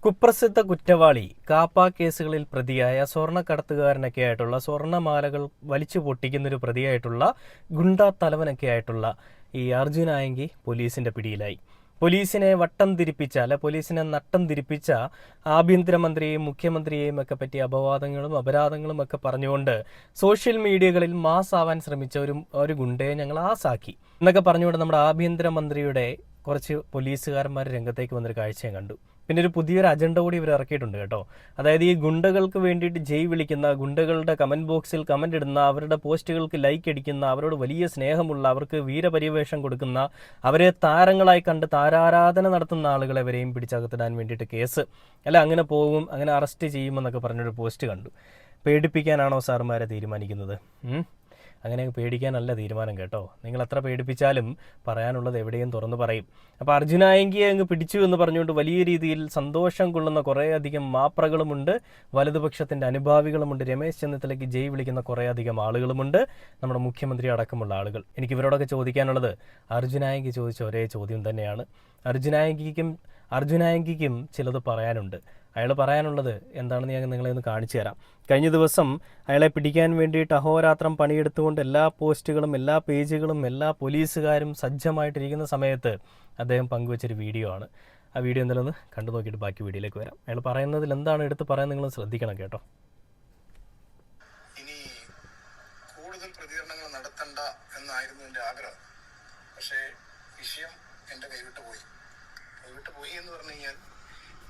കുപ്രസിദ്ധ കുറ്റവാളി കാപ്പ കേസുകളിൽ പ്രതിയായ സ്വർണ്ണക്കടത്തുകാരനൊക്കെ ആയിട്ടുള്ള സ്വർണ്ണമാലകൾ വലിച്ചു പൊട്ടിക്കുന്നൊരു പ്രതിയായിട്ടുള്ള ഗുണ്ടാ തലവനൊക്കെ ആയിട്ടുള്ള ഈ അർജുൻ ആയങ്കി പോലീസിന്റെ പിടിയിലായി. പോലീസിനെ വട്ടം തിരിപ്പിച്ച പോലീസിനെ നട്ടം തിരിപ്പിച്ച ആഭ്യന്തരമന്ത്രിയെയും മുഖ്യമന്ത്രിയെയും ഒക്കെ പറ്റി അപവാദങ്ങളും അപരാധങ്ങളും ഒക്കെ പറഞ്ഞുകൊണ്ട് സോഷ്യൽ മീഡിയകളിൽ മാസാവാൻ ശ്രമിച്ച ഒരു ഗുണ്ടയെ ഞങ്ങൾ ആസാക്കി എന്നൊക്കെ പറഞ്ഞുകൊണ്ട് നമ്മുടെ ആഭ്യന്തരമന്ത്രിയുടെ കുറച്ച് പോലീസുകാരന്മാർ രംഗത്തേക്ക് വന്നൊരു കാഴ്ചയും കണ്ടു. പിന്നെ ഒരു പുതിയൊരു അജണ്ട കൂടി ഇവർ ഇറക്കിയിട്ടുണ്ട് കേട്ടോ. അതായത് ഈ ഗുണ്ടകൾക്ക് വേണ്ടിയിട്ട് ജയ് വിളിക്കുന്ന, ഗുണ്ടകളുടെ കമന്റ് ബോക്സിൽ കമന്റ് ഇടുന്ന, അവരുടെ പോസ്റ്റുകൾക്ക് ലൈക്ക് അടിക്കുന്ന, അവരോട് വലിയ സ്നേഹമുള്ള, അവർക്ക് വീരപരിവേഷം കൊടുക്കുന്ന, അവരെ താരങ്ങളായി കണ്ട് താരാരാധന നടത്തുന്ന ആളുകളെ വരെയും പിടിച്ചകത്തിടാൻ വേണ്ടിയിട്ട് കേസ് അങ്ങനെ പോകും, അങ്ങനെ അറസ്റ്റ് ചെയ്യുമെന്നൊക്കെ പറഞ്ഞൊരു പോസ്റ്റ് കണ്ടു. പേടിപ്പിക്കാനാണോ സാറുമാരെ തീരുമാനിക്കുന്നത്? അങ്ങനെ പേടിക്കാനല്ല തീരുമാനം കേട്ടോ. നിങ്ങൾ എത്ര പേടിപ്പിച്ചാലും പറയാനുള്ളത് എവിടെയും തുറന്നു പറയും. അപ്പോൾ അർജുൻ ആയങ്കിയെ അങ്ങ് പിടിച്ചു എന്ന് പറഞ്ഞുകൊണ്ട് വലിയ രീതിയിൽ സന്തോഷം കൊള്ളുന്ന കുറേയധികം മാപ്രകളുമുണ്ട്, വലതുപക്ഷത്തിൻ്റെ അനുഭാവികളുമുണ്ട്, രമേശ് ചെന്നിത്തലയ്ക്ക് ജയ് വിളിക്കുന്ന കുറേയധികം ആളുകളുമുണ്ട്, നമ്മുടെ മുഖ്യമന്ത്രി അടക്കമുള്ള ആളുകൾ. എനിക്ക് ഇവരോടൊക്കെ ചോദിക്കാനുള്ളത് അർജുൻ ആയങ്കി ചോദിച്ച ഒരേ ചോദ്യം തന്നെയാണ്. അർജുൻ ആയങ്കിക്കും ചിലത് പറയാനുണ്ട്. അയാൾ പറയാനുള്ളത് എന്താണെന്ന് ഞാൻ നിങ്ങളെ ഒന്ന് കാണിച്ചു തരാം. കഴിഞ്ഞ ദിവസം അയാളെ പിടിക്കാൻ വേണ്ടിയിട്ട് അഹോരാത്രം പണിയെടുത്തുകൊണ്ട് എല്ലാ പോസ്റ്റുകളും എല്ലാ പേജുകളും എല്ലാ പോലീസുകാരും സജ്ജമായിട്ടിരിക്കുന്ന സമയത്ത് അദ്ദേഹം പങ്കുവച്ചൊരു വീഡിയോ ആണ്. ആ വീഡിയോ എന്തായാലും ഒന്ന് കണ്ടു നോക്കിയിട്ട് ബാക്കി വീഡിയോയിലേക്ക് വരാം. അയാൾ പറയുന്നതിൽ എന്താണ് എടുത്ത് പറയാൻ നിങ്ങൾ ശ്രദ്ധിക്കണം കേട്ടോ. ഇനി കൂടുതൽ പ്രതികരണങ്ങൾ നടത്തണ്ട എന്നായിരുന്നു എൻ്റെ ആഗ്രഹം. പക്ഷേ വിഷയം എൻ്റെ കൈവിട്ട് പോയി എന്ന് പറഞ്ഞു കഴിഞ്ഞാൽ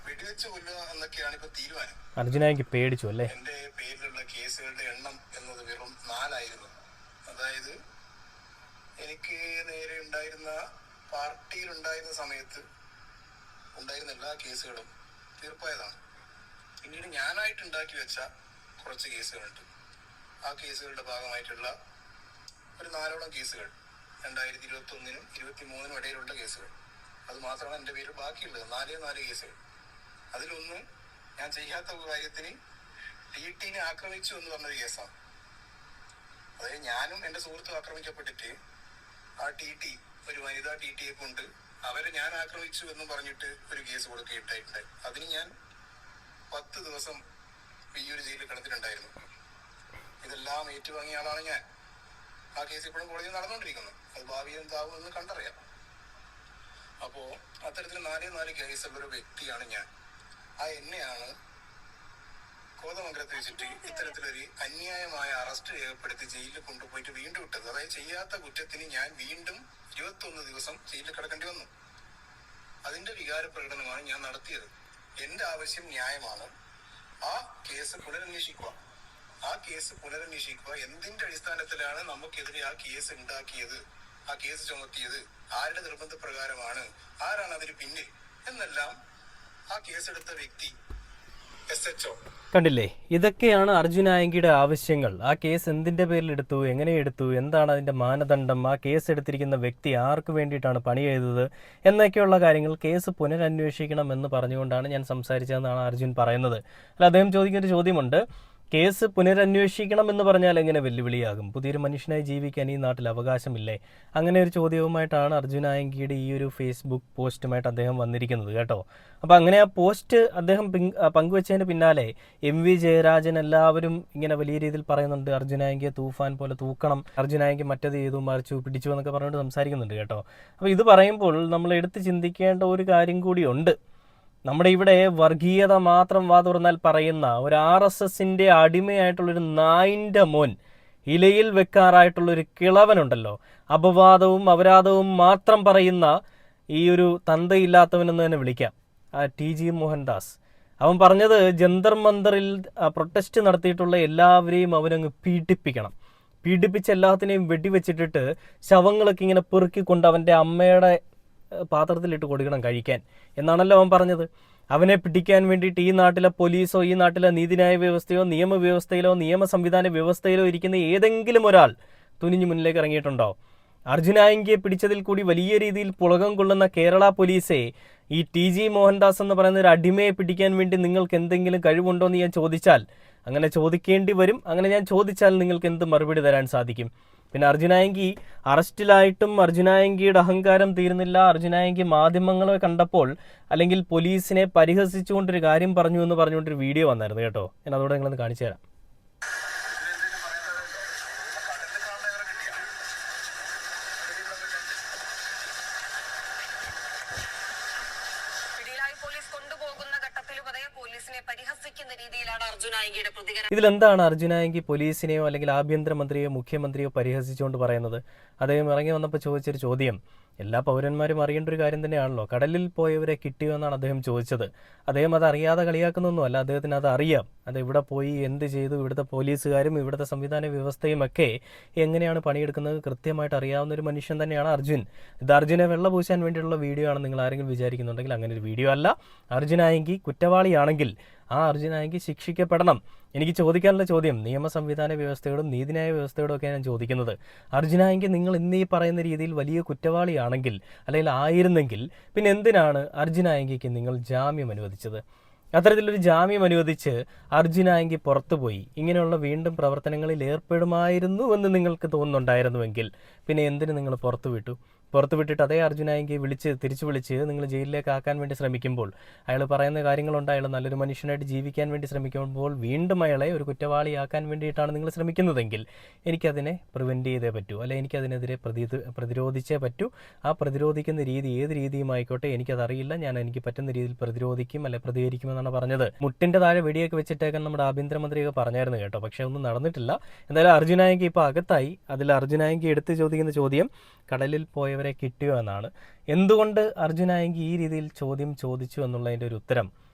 വെടിവെച്ച് കൊല്ലുക എന്നൊക്കെയാണ് ഇപ്പൊ തീരുമാനം. അർജുനായിക്ക് പേടിച്ചു അല്ലേ? എന്റെ പേരിലുള്ള കേസുകളുടെ എണ്ണം എന്നത് വെറും 4 ആയിരുന്നു. അതായത് എനിക്ക് നേരെ ഉണ്ടായിരുന്ന പാർട്ടിയിലുണ്ടായിരുന്ന സമയത്ത് ഉണ്ടായിരുന്ന എല്ലാ കേസുകളും തീർപ്പായതാണ്. പിന്നീട് ഞാനായിട്ട് ഉണ്ടാക്കി വെച്ച കുറച്ച് കേസുകളുണ്ട്. ആ കേസുകളുടെ ഭാഗമായിട്ടുള്ള ഒരു 4ഓളം കേസുകൾ 2021-നും 2023-നും ഇടയിലുള്ള കേസുകൾ. അത് മാത്രമാണ് എൻ്റെ പേരിൽ ബാക്കിയുള്ളത്. 4 കേസുകൾ. അതിലൊന്ന് ഞാൻ ചെയ്യാത്ത കാര്യത്തിന് ടി-നെ ആക്രമിച്ചു എന്ന് പറഞ്ഞൊരു കേസാണ്. അതായത് ഞാനും എൻ്റെ സുഹൃത്തും ആക്രമിക്കപ്പെട്ടിട്ട് ആ ടി ഒരു വനിതാ ടിയെ കൊണ്ട് അവരെ ഞാൻ ആക്രമിച്ചു എന്ന് പറഞ്ഞിട്ട് ഒരു കേസ് കൊടുക്കുകയുണ്ടായിട്ടുണ്ടായി. അതിന് ഞാൻ 10 ദിവസം വിയ്യൂർ ജയിലിൽ കിടന്നിട്ടുണ്ടായിരുന്നു. ഇതെല്ലാം ഏറ്റുവാങ്ങിയ ആളാണ് ഞാൻ. ആ കേസ് ഇപ്പോഴും കോടതിയിൽ നടന്നുകൊണ്ടിരിക്കുന്നു. അത് ഭാവിയിൽ എന്താവും എന്ന് കണ്ടറിയാം. അപ്പോ അത്തരത്തിൽ 4 കേസുള്ള ഒരു വ്യക്തിയാണ് ഞാൻ. ആ എന്നെയാണ് കോതമംഗലത്ത് വെച്ചിട്ട് ഇത്തരത്തിലൊരു അന്യായമായ അറസ്റ്റ് രേഖപ്പെടുത്തി ജയിലിൽ കൊണ്ടുപോയിട്ട് വീണ്ടും വിട്ടത്. അതായത് ചെയ്യാത്ത കുറ്റത്തിന് ഞാൻ വീണ്ടും 21 ദിവസം ജയിലിൽ കിടക്കേണ്ടി വന്നു. അതിന്റെ വികാര പ്രകടനമാണ് ഞാൻ നടത്തിയത്. എന്റെ ആവശ്യം ന്യായമാണ്. ആ കേസ് പുനരന്വേഷിക്കുക. എന്തിന്റെ അടിസ്ഥാനത്തിലാണ് നമുക്കെതിരെ ആ കേസ് ഉണ്ടാക്കിയത്, ആ കേസ് ചുമത്തിയത്, ആരുടെ നിർബന്ധപ്രകാരമാണ്, ആരാണ് അതിന് പിന്നിൽ എന്നെല്ലാം ആ കേസെടുത്ത വ്യക്തി SHO. കണ്ടില്ലേ? ഇതൊക്കെയാണ് അർജുൻ ആയങ്കിയുടെ ആവശ്യങ്ങൾ. ആ കേസ് എന്തിന്റെ പേരിൽ എടുത്തു, എങ്ങനെ എടുത്തു, എന്താണ് അതിന്റെ മാനദണ്ഡം, ആ കേസ് എടുത്തിരിക്കുന്ന വ്യക്തി ആർക്ക് വേണ്ടിയിട്ടാണ് പണി ചെയ്തത് എന്നൊക്കെയുള്ള കാര്യങ്ങൾ കേസ് പുനരന്വേഷിക്കണം എന്ന് പറഞ്ഞുകൊണ്ടാണ് ഞാൻ സംസാരിച്ചതെന്നാണ് അർജുൻ പറയുന്നത്. അല്ല, അദ്ദേഹം ചോദിക്കുന്നൊരു ചോദ്യമുണ്ട്. കേസ് പുനരന്വേഷിക്കണം എന്ന് പറഞ്ഞാൽ എങ്ങനെ വെല്ലുവിളിയാകും? പുതിയൊരു മനുഷ്യനായി ജീവിക്കാൻ ഈ നാട്ടിൽ അവകാശമില്ലേ? അങ്ങനെ ഒരു ചോദ്യവുമായിട്ടാണ് അർജുൻ ആയങ്കിയുടെ ഈ ഒരു ഫേസ്ബുക്ക് പോസ്റ്റുമായിട്ട് അദ്ദേഹം വന്നിരിക്കുന്നത് കേട്ടോ. അപ്പോൾ അങ്ങനെ ആ പോസ്റ്റ് അദ്ദേഹം പങ്കുവച്ചതിന് പിന്നാലെ MV ജയരാജൻ എല്ലാവരും ഇങ്ങനെ വലിയ രീതിയിൽ പറയുന്നുണ്ട്, അർജുൻ ആയങ്കിയെ തൂഫാൻ പോലെ തൂക്കണം, അർജുൻ ആയങ്കി മറ്റത് ചെയ്തു മറിച്ചു പിടിച്ചു എന്നൊക്കെ പറഞ്ഞുകൊണ്ട് സംസാരിക്കുന്നുണ്ട് കേട്ടോ. അപ്പോൾ ഇത് പറയുമ്പോൾ നമ്മൾ എടുത്ത് ചിന്തിക്കേണ്ട ഒരു കാര്യം കൂടിയുണ്ട്. നമ്മുടെ ഇവിടെ വർഗീയത മാത്രം വാ തുറന്നാൽ പറയുന്ന ഒരു RSSന്റെ അടിമയായിട്ടുള്ളൊരു നായിൻ്റെ മോൻ, ഇലയിൽ വെക്കാറായിട്ടുള്ളൊരു കിളവനുണ്ടല്ലോ, അപവാദവും അപരാധവും മാത്രം പറയുന്ന ഈ ഒരു തന്തയില്ലാത്തവനെന്ന് തന്നെ വിളിക്കാം, TG മോഹൻദാസ്. അവൻ പറഞ്ഞത് ജന്തർ മന്ദറിൽ പ്രൊട്ടസ്റ്റ് നടത്തിയിട്ടുള്ള എല്ലാവരെയും അവനങ്ങ് പീഡിപ്പിച്ച് എല്ലാത്തിനെയും വെടിവെച്ചിട്ടിട്ട് ശവങ്ങളൊക്കെ ഇങ്ങനെ പെറുക്കിക്കൊണ്ട് അവൻ്റെ അമ്മയുടെ പാത്രത്തിലിട്ട് കൊടുക്കണം കഴിക്കാൻ എന്നാണല്ലോ അവൻ പറഞ്ഞത്. അവനെ പിടിക്കാൻ വേണ്ടിയിട്ട് ഈ നാട്ടിലെ പോലീസോ ഈ നാട്ടിലെ നീതിന്യായ വ്യവസ്ഥയോ നിയമവ്യവസ്ഥയിലോ നിയമ സംവിധാന വ്യവസ്ഥയിലോ ഇരിക്കുന്ന ഏതെങ്കിലും ഒരാൾ തുനിഞ്ഞു മുന്നിലേക്ക് ഇറങ്ങിയിട്ടുണ്ടോ? അർജുൻ ആയങ്കിയെ പിടിച്ചതിൽ കൂടി വലിയ രീതിയിൽ പുളകം കൊള്ളുന്ന കേരള പോലീസെ ഈ TG മോഹൻദാസ് എന്ന് പറയുന്ന ഒരു അടിമയെ പിടിക്കാൻ വേണ്ടി നിങ്ങൾക്ക് എന്തെങ്കിലും കഴിവുണ്ടോ എന്ന് ഞാൻ ചോദിച്ചാൽ, അങ്ങനെ ചോദിക്കേണ്ടി വരും. അങ്ങനെ ഞാൻ ചോദിച്ചാൽ നിങ്ങൾക്ക് എന്ത് മറുപടി തരാൻ സാധിക്കും? പിന്നെ അർജുനായങ്കി അറസ്റ്റിലായിട്ടും അർജുനായങ്കിയുടെ അഹങ്കാരം തീരുന്നില്ല. അർജുനായങ്കി മാധ്യമങ്ങളെ കണ്ടപ്പോൾ അല്ലെങ്കിൽ പോലീസിനെ പരിഹസിച്ചുകൊണ്ടൊരു കാര്യം പറഞ്ഞു എന്ന് പറഞ്ഞുകൊണ്ടൊരു വീഡിയോ വന്നായിരുന്നു കേട്ടോ. ഞാൻ അതോടെ നിങ്ങളൊന്ന് കാണിച്ചു തരാം. ഇതിലെന്താണ് അർജുനായങ്കി പോലീസിനെയോ അല്ലെങ്കിൽ ആഭ്യന്തരമന്ത്രിയോ മുഖ്യമന്ത്രിയോ പരിഹസിച്ചുകൊണ്ട് പറയുന്നത്? അദ്ദേഹം ഇറങ്ങി വന്നപ്പോൾ ചോദിച്ചൊരു ചോദ്യം എല്ലാ പൗരന്മാരും അറിയേണ്ട ഒരു കാര്യം തന്നെയാണല്ലോ. കടലിൽ പോയവരെ കിട്ടിയോ എന്നാണ് അദ്ദേഹം ചോദിച്ചത്. അദ്ദേഹം അത് അറിയാതെ കളിയാക്കുന്നൊന്നുമല്ല, അദ്ദേഹത്തിന് അത് അറിയാം. അത് എവിടെ പോയി എന്ത് ചെയ്തു, ഇവിടുത്തെ പോലീസുകാരും ഇവിടുത്തെ സംവിധാന വ്യവസ്ഥയും ഒക്കെ എങ്ങനെയാണ് പണിയെടുക്കുന്നത് കൃത്യമായിട്ട് അറിയാവുന്ന ഒരു മനുഷ്യൻ തന്നെയാണ് അർജുൻ. ഇത് അർജുനെ വെള്ളപൂശാൻ വേണ്ടിയുള്ള വീഡിയോ ആണ് നിങ്ങൾ ആരെങ്കിലും വിചാരിക്കുന്നുണ്ടെങ്കിൽ അങ്ങനെ ഒരു വീഡിയോ അല്ല. അർജുനായങ്കി കുറ്റവാളിയാണെങ്കിൽ ആ അർജുനായങ്കി ശിക്ഷിക്കപ്പെടണം. എനിക്ക് ചോദിക്കാനുള്ള ചോദ്യം നിയമ സംവിധാന വ്യവസ്ഥയോടും നീതിന്യായ വ്യവസ്ഥയോടും ഒക്കെ ഞാൻ ചോദിക്കുന്നത്, അർജുനായങ്കി നിങ്ങൾ ഇന്നീ പറയുന്ന രീതിയിൽ വലിയ കുറ്റവാളിയാണെങ്കിൽ അല്ലെങ്കിൽ ആയിരുന്നെങ്കിൽ പിന്നെ എന്തിനാണ് അർജുനായങ്കിക്ക് നിങ്ങൾ ജാമ്യം അനുവദിച്ചത്? അത്തരത്തിലൊരു ജാമ്യം അനുവദിച്ച് അർജുനായങ്കി പുറത്തുപോയി ഇങ്ങനെയുള്ള വീണ്ടും പ്രവർത്തനങ്ങളിൽ ഏർപ്പെടുമായിരുന്നുവെന്ന് നിങ്ങൾക്ക് തോന്നുന്നുണ്ടായിരുന്നുവെങ്കിൽ പിന്നെ എന്തിന് നിങ്ങൾ പുറത്തുവിട്ടിട്ട് അതേ അർജുനായങ്കി തിരിച്ചു വിളിച്ച് നിങ്ങൾ ജയിലിലേക്ക് ആക്കാൻ വേണ്ടി ശ്രമിക്കുമ്പോൾ, അയാൾ പറയുന്ന കാര്യങ്ങളുണ്ട്, അയാൾ നല്ലൊരു മനുഷ്യനായിട്ട് ജീവിക്കാൻ വേണ്ടി ശ്രമിക്കുമ്പോൾ വീണ്ടും അയാളെ ഒരു കുറ്റവാളിയാക്കാൻ വേണ്ടിയിട്ടാണ് നിങ്ങൾ ശ്രമിക്കുന്നതെങ്കിൽ എനിക്കതിനെ പ്രിവെൻറ്റ് ചെയ്തേ പറ്റൂ, അല്ലെങ്കിൽ എനിക്കതിനെതിരെ പ്രതിരോധിച്ചേ പറ്റൂ. ആ പ്രതിരോധിക്കുന്ന രീതി ഏത് രീതിയുമായിക്കോട്ടെ എനിക്കതറിയില്ല, ഞാൻ എനിക്ക് പറ്റുന്ന രീതിയിൽ പ്രതിരോധിക്കും അല്ലെ പ്രതികരിക്കുമെന്നാണ് പറഞ്ഞത്. മുട്ടിൻ്റെ താഴെ വെടിയൊക്കെ വെച്ചിട്ടേക്കാൻ നമ്മുടെ ആഭ്യന്തരമന്ത്രിയൊക്കെ പറഞ്ഞായിരുന്നു കേട്ടോ, പക്ഷേ ഒന്നും നടന്നിട്ടില്ല. എന്തായാലും അർജുനായങ്കി ഇപ്പോൾ അകത്തായി. അതിൽ അർജുനായങ്കി എടുത്ത് ചോദിക്കുന്ന ചോദ്യം കടലിൽ പോയവരെ കിട്ടിയോ എന്നാണ്. എന്തുകൊണ്ട് അർജുനായങ്കി ഈ രീതിയിൽ ചോദ്യം ചോദിച്ചു എന്നുള്ളതിൻ്റെ ഒരു ഉത്തരം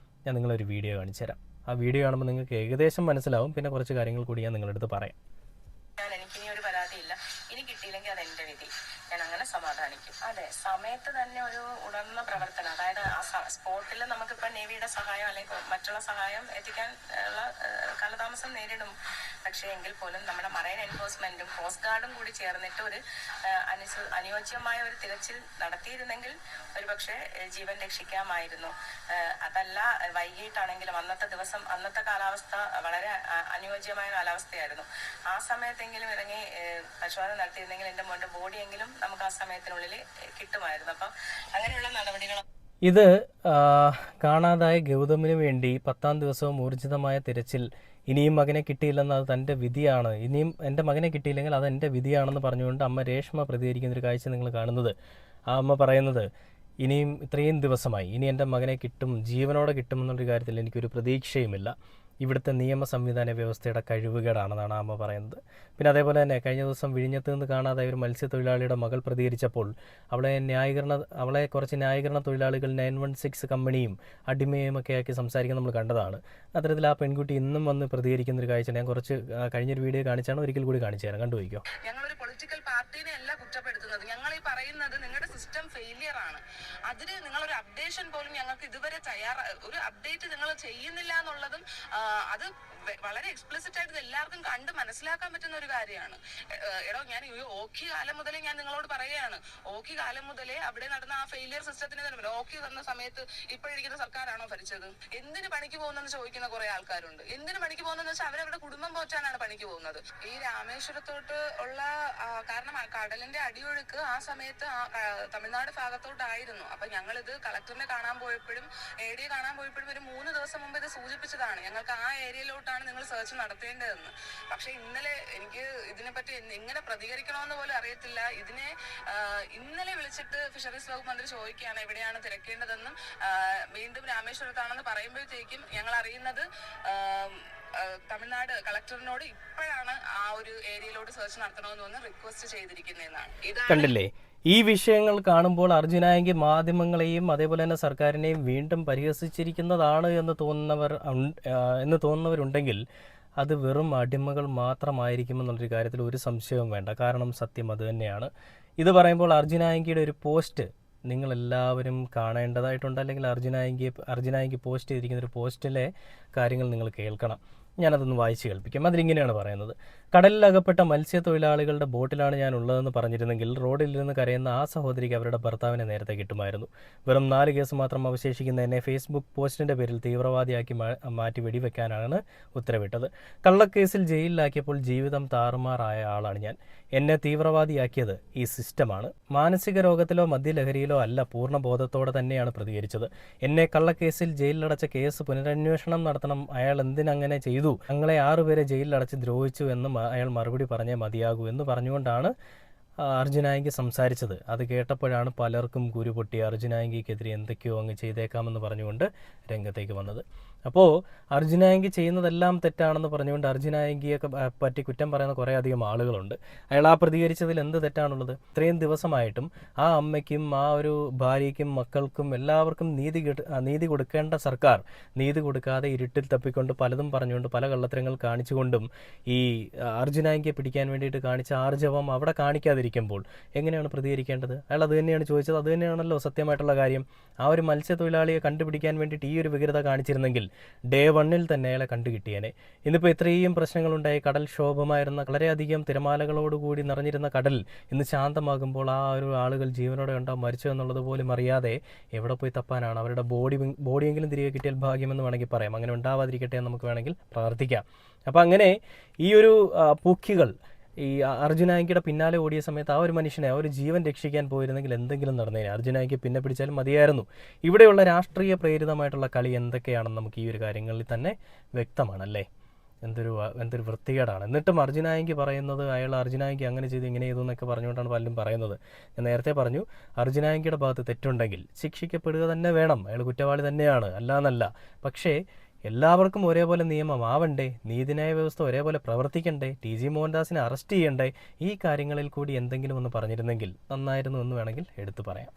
ഞാൻ നിങ്ങളൊരു വീഡിയോ കാണിച്ചു തരാം. ആ വീഡിയോ കാണുമ്പോൾ നിങ്ങൾക്ക് ഏകദേശം മനസ്സിലാവും. പിന്നെ കുറച്ച് കാര്യങ്ങൾ കൂടി ഞാൻ നിങ്ങളുടെ അടുത്ത് പറയാം. എനിക്കിനി ഒരു പരാതിയില്ല, ഇനി കിട്ടിയില്ലെങ്കിൽ അത് എൻ്റെ വിധി, ഞാൻ അങ്ങനെ സമാധാനിക്കും. അതെ, സമയത്ത് തന്നെ ഒരു ഉണർന്ന പ്രവർത്തനം, അതായത് ആ സ്പോട്ടിൽ നമുക്കിപ്പോൾ നേവിയുടെ സഹായം അല്ലെങ്കിൽ മറ്റുള്ള സഹായം എത്തിക്കാൻ ഉള്ള കാലതാമസം നേരിടും. പക്ഷേ എങ്കിൽ പോലും നമ്മുടെ മറൈൻ എൻഫോഴ്സ്മെന്റും കോസ്റ്റ് ഗാർഡും കൂടി ചേർന്നിട്ട് ഒരു അനുയോജ്യമായ ഒരു തിരച്ചിൽ നടത്തിയിരുന്നെങ്കിൽ ഒരുപക്ഷെ ജീവൻ രക്ഷിക്കാമായിരുന്നു. അതല്ല, വൈകിട്ടാണെങ്കിലും അന്നത്തെ കാലാവസ്ഥ വളരെ അനുയോജ്യമായ കാലാവസ്ഥയായിരുന്നു. ആ സമയത്തെങ്കിലും ഇറങ്ങി പരിശോധന നടത്തിയിരുന്നെങ്കിൽ എൻ്റെ മോൻ്റെ ബോഡിയെങ്കിലും നമുക്ക് ആ സമയത്തിനുള്ളിൽ കിട്ടുമായിരുന്നു. അപ്പം അങ്ങനെയുള്ള നടപടികൾ. ഇത് കാണാതായ ഗൗതമിന് വേണ്ടി 10ാം ദിവസവും ഊർജിതമായ തിരച്ചിൽ. ഇനിയും മകനെ കിട്ടിയില്ലെന്ന് അത് തൻ്റെ വിധിയാണ്, ഇനിയും എൻ്റെ മകനെ കിട്ടിയില്ലെങ്കിൽ അത് എൻ്റെ വിധിയാണെന്ന് പറഞ്ഞുകൊണ്ട് അമ്മ രേഷ്മ പ്രതികരിക്കുന്നൊരു കാഴ്ച നിങ്ങൾ കാണുന്നത്. ആ അമ്മ പറയുന്നത് ഇനിയും ഇത്രയും ദിവസമായി ഇനി എൻ്റെ മകനെ കിട്ടും, ജീവനോടെ കിട്ടുമെന്നുള്ളൊരു കാര്യത്തിൽ എനിക്കൊരു പ്രതീക്ഷയുമില്ല. ഇവിടുത്തെ നിയമ സംവിധാന വ്യവസ്ഥയുടെ കഴിവുകേടാണെന്നാണ് അമ്മ പറയുന്നത്. പിന്നെ അതേപോലെ തന്നെ കഴിഞ്ഞ ദിവസം വിഴിഞ്ഞത്ത് നിന്ന് കാണാതായ ഒരു മത്സ്യത്തൊഴിലാളിയുടെ മകൾ പ്രതികരിച്ചപ്പോൾ അവളെ കുറച്ച് ന്യായീകരണ തൊഴിലാളികൾ 916 കമ്പനിയും അടിമയും ഒക്കെ ആക്കി സംസാരിക്കാൻ നമ്മൾ കണ്ടതാണ്. അത്തരത്തിൽ ആ പെൺകുട്ടി ഇന്നും വന്ന് പ്രതികരിക്കുന്ന ഒരു കാഴ്ച ഞാൻ കുറച്ച് കഴിഞ്ഞൊരു വീഡിയോ കാണിച്ചാണ്, ഒരിക്കൽ കൂടി കാണിച്ചു തരാം, കണ്ടുപോയിക്കോ. ഞങ്ങളൊരു പൊളിറ്റിക്കൽ പാർട്ടിനെ അല്ല കുറ്റപ്പെടുത്തുന്നത്, ഞങ്ങൾ ഈ പറയുന്നത് നിങ്ങളുടെ സിസ്റ്റം ഫെയിലിയർ ആണ്. അതിന് നിങ്ങളൊരു അപ്ഡേഷൻ പോലും ഞങ്ങൾക്ക് ഇതുവരെ ഒരു അപ്ഡേറ്റ് നിങ്ങൾ ചെയ്യുന്നില്ല എന്നുള്ളതും അത് വളരെ എക്സ്പ്ലിസിറ്റ് ആയിട്ട് എല്ലാവർക്കും കണ്ട് മനസ്സിലാക്കാൻ പറ്റുന്ന ഒരു കാര്യമാണ്. ഞാൻ ഓഖി കാലം മുതലേ ഞാൻ നിങ്ങളോട് പറയുകയാണ്, ഓഖി കാലം മുതലേ അവിടെ നടന്ന ആ ഫെയിലിയർ സിസ്റ്റത്തിന് തന്നെ ഓഖി വന്ന സമയത്ത് ഇപ്പോഴിരിക്കുന്ന സർക്കാരാണോ ഭരിച്ചത്? എന്തിന് പണിക്ക് പോകുന്നെന്ന് ചോദിക്കുന്ന കുറെ ആൾക്കാരുണ്ട്. എന്തിന് പണിക്ക് പോകുന്നതെന്ന് വെച്ചാൽ അവരവരുടെ കുടുംബം പോറ്റാനാണ് പണിക്ക് പോകുന്നത്. ഈ രാമേശ്വരത്തോട്ട് ഉള്ള കാരണം കടലിന്റെ അടിയൊഴുക്ക് ആ സമയത്ത് തമിഴ്നാട് ഭാഗത്തോട്ടായിരുന്നു. അപ്പൊ ഞങ്ങളിത് കളക്ടറിനെ കാണാൻ പോയപ്പോഴും AD കാണാൻ പോയപ്പോഴും ഒരു 3 ദിവസം മുമ്പ് ഇത് സൂചിപ്പിച്ചതാണ്, ഞങ്ങൾക്ക് ആ ഏരിയയിലോട്ടാണ് നിങ്ങൾ സെർച്ച് നടത്തേണ്ടതെന്ന്. പക്ഷെ ഇന്നലെ എനിക്ക് ഇതിനെപ്പറ്റി എങ്ങനെ പ്രതികരിക്കണമെന്ന് പോലും അറിയത്തില്ല. ഇന്നലെ വിളിച്ചിട്ട് ഫിഷറീസ് വകുപ്പ് മന്ത്രി ചോദിക്കുകയാണ് എവിടെയാണ് തിരക്കേണ്ടതെന്നും വീണ്ടും രാമേശ്വരത്താണെന്ന് പറയുമ്പോഴത്തേക്കും ഞങ്ങൾ അറിയുന്നത് തമിഴ്നാട് കളക്ടറിനോട് ഇപ്പോഴാണ് ആ ഒരു ഏരിയയിലോട്ട് സെർച്ച് നടത്തണമെന്ന് റിക്വസ്റ്റ് ചെയ്തിരിക്കുന്നതെന്നാണ്. കണ്ടില്ലേ, ഈ വിഷയങ്ങൾ കാണുമ്പോൾ അർജുനായങ്കി മാധ്യമങ്ങളെയും അതേപോലെ തന്നെ സർക്കാരിനെയും വീണ്ടും പരിഹസിച്ചിരിക്കുന്നതാണ് എന്ന് തോന്നുന്നവരുണ്ടെങ്കിൽ അത് വെറും അടിമകൾ മാത്രമായിരിക്കുമെന്നുള്ളൊരു കാര്യത്തിൽ ഒരു സംശയവും വേണ്ട. കാരണം സത്യം അത് തന്നെയാണ്. ഇത് പറയുമ്പോൾ അർജുനായങ്കിയുടെ ഒരു പോസ്റ്റ് നിങ്ങളെല്ലാവരും കാണേണ്ടതായിട്ടുണ്ട്. അല്ലെങ്കിൽ അർജുനായങ്കി പോസ്റ്റ് ചെയ്തിരിക്കുന്ന ഒരു പോസ്റ്റിലെ കാര്യങ്ങൾ നിങ്ങൾ കേൾക്കണം. ഞാനതൊന്ന് വായിച്ച് കേൾപ്പിക്കാം. അതിലിങ്ങനെയാണ് പറയുന്നത്: കടലിലകപ്പെട്ട മത്സ്യത്തൊഴിലാളികളുടെ ബോട്ടിലാണ് ഞാൻ ഉള്ളതെന്ന് പറഞ്ഞിരുന്നെങ്കിൽ റോഡിലിരുന്ന് കരയുന്ന ആ സഹോദരിക്ക് അവരുടെ ഭർത്താവിനെ നേരത്തെ കിട്ടുമായിരുന്നു. വെറും 4 കേസ് മാത്രം അവശേഷിക്കുന്ന എന്നെ ഫേസ്ബുക്ക് പോസ്റ്റിൻ്റെ പേരിൽ തീവ്രവാദിയാക്കി മാറ്റി വെടിവെക്കാനാണ് ഉത്തരവിട്ടത്. കള്ളക്കേസിൽ ജയിലിലാക്കിയപ്പോൾ ജീവിതം താറുമാറായ ആളാണ് ഞാൻ. എന്നെ തീവ്രവാദിയാക്കിയത് ഈ സിസ്റ്റമാണ്. മാനസിക രോഗത്തിലോ മദ്യലഹരിയിലോ അല്ല, പൂർണ്ണ ബോധത്തോടെ തന്നെയാണ് പ്രതികരിച്ചത്. എന്നെ കള്ളക്കേസിൽ ജയിലിലടച്ച കേസ് പുനരന്വേഷണം നടത്തണം. അയാൾ എന്തിനങ്ങനെ ചെയ്തു? ഞങ്ങളെ 6 പേരെ ജയിലിലടച്ച് ദ്രോഹിച്ചു എന്ന് അയാൾ മറുപടി പറഞ്ഞേ മതിയാകൂ എന്ന് പറഞ്ഞുകൊണ്ടാണ് അർജുനായിക്ക് സംസാരിച്ചത്. അത് കേട്ടപ്പോഴാണ് പലർക്കും കുരു പൊട്ടി അർജുനായിക്കെതിരെ എന്തൊക്കെയോ അങ്ങ് ചെയ്തേക്കാമെന്ന് പറഞ്ഞുകൊണ്ട് രംഗത്തേക്ക് വന്നത്. അപ്പോൾ അർജുനായിക്ക് ചെയ്യുന്നതെല്ലാം തെറ്റാണെന്ന് പറഞ്ഞുകൊണ്ട് അർജുനായിയെ പറ്റി കുറ്റം പറയുന്ന കുറേ അധികം ആളുകളുണ്ട്. അയാൾ ആ പ്രതികരിച്ചതിൽ എന്ത് തെറ്റാണുള്ളത്? ഇത്രയും ദിവസമായിട്ടും ആ അമ്മയ്ക്കും ആ ഒരു ഭാര്യയ്ക്കും മക്കൾക്കും എല്ലാവർക്കും നീതി കൊടുക്കേണ്ട സർക്കാർ നീതി കൊടുക്കാതെ ഇരുട്ടിൽ തപ്പിക്കൊണ്ട് പലതും പറഞ്ഞുകൊണ്ട് പല കള്ളത്തരങ്ങൾ കാണിച്ചുകൊണ്ടും ഈ അർജുനായിയെ പിടിക്കാൻ വേണ്ടിയിട്ട് കാണിച്ച ആർജവം അവിടെ കാണിക്കാതിരിക്കുമ്പോൾ എങ്ങനെയാണ് പ്രതികരിക്കേണ്ടത്? അയാൾ അത് തന്നെയാണ് ചോദിച്ചത്. അത് തന്നെയാണല്ലോ സത്യമായിട്ടുള്ള കാര്യം. ആ ഒരു മത്സ്യത്തൊഴിലാളിയെ കണ്ടുപിടിക്കാൻ വേണ്ടിയിട്ട് ഈ ഒരു വികൃത കാണിച്ചിരുന്നെങ്കിൽ ഡേ 1 തന്നെ അയാളെ കണ്ടുകിട്ടിയേനെ. ഇന്നിപ്പോൾ ഇത്രയും പ്രശ്നങ്ങളുണ്ടായി. കടൽ ക്ഷോഭമായിരുന്ന വളരെയധികം തിരമാലകളോടുകൂടി നിറഞ്ഞിരുന്ന കടൽ ഇന്ന് ശാന്തമാകുമ്പോൾ ആ ഒരു ആളുകൾ ജീവനോടെ ഉണ്ടോ മരിച്ചോ എന്നുള്ളത് പോലും അറിയാതെ എവിടെ പോയി തപ്പാനാണ്? അവരുടെ ബോഡിയെങ്കിലും തിരികെ കിട്ടിയാൽ ഭാഗ്യമെന്ന് വേണമെങ്കിൽ പറയാം. അങ്ങനെ ഉണ്ടാവാതിരിക്കട്ടെ എന്ന് നമുക്ക് വേണമെങ്കിൽ പ്രാർത്ഥിക്കാം. അപ്പം അങ്ങനെ ഈ ഒരു പൂക്കികൾ ഈ അർജുനായിക്കിയുടെ പിന്നാലെ ഓടിയ സമയത്ത് ആ ഒരു മനുഷ്യനെ ആ ഒരു ജീവൻ രക്ഷിക്കാൻ പോയിരുന്നെങ്കിൽ എന്തെങ്കിലും നടന്നേനെ. അർജുനായിക്ക് പിന്നെ പിടിച്ചാലും മതിയായിരുന്നു. ഇവിടെയുള്ള രാഷ്ട്രീയ പ്രേരിതമായിട്ടുള്ള കളി എന്തൊക്കെയാണെന്ന് നമുക്ക് ഈ ഒരു കാര്യങ്ങളിൽ തന്നെ വ്യക്തമാണല്ലേ. എന്തൊരു വൃത്തികേടാണ്. എന്നിട്ടും അർജുനായിക്ക് പറയുന്നത് അയാൾ അർജുനായിക്ക് അങ്ങനെ ചെയ്തു ഇങ്ങനെ ചെയ്തു എന്നൊക്കെ പറഞ്ഞുകൊണ്ടാണ് പലരും പറയുന്നത്. ഞാൻ നേരത്തെ പറഞ്ഞു, അർജുനായിക്കിയുടെ ഭാഗത്ത് തെറ്റുണ്ടെങ്കിൽ ശിക്ഷിക്കപ്പെടുക തന്നെ വേണം. അയാൾ കുറ്റവാളി തന്നെയാണ്, അല്ലാന്നല്ല. പക്ഷേ എല്ലാവർക്കും ഒരേപോലെ നിയമമാവണ്ടേ? നീതിന്യായ വ്യവസ്ഥ ഒരേപോലെ പ്രവർത്തിക്കണ്ടേ? TG മോഹൻദാസിനെ അറസ്റ്റ് ചെയ്യണ്ടേ? ഈ കാര്യങ്ങളിൽ കൂടി എന്തെങ്കിലും ഒന്ന് പറഞ്ഞിരുന്നെങ്കിൽ നന്നായിരുന്നു എന്ന് വേണമെങ്കിൽ എടുത്തു പറയാം.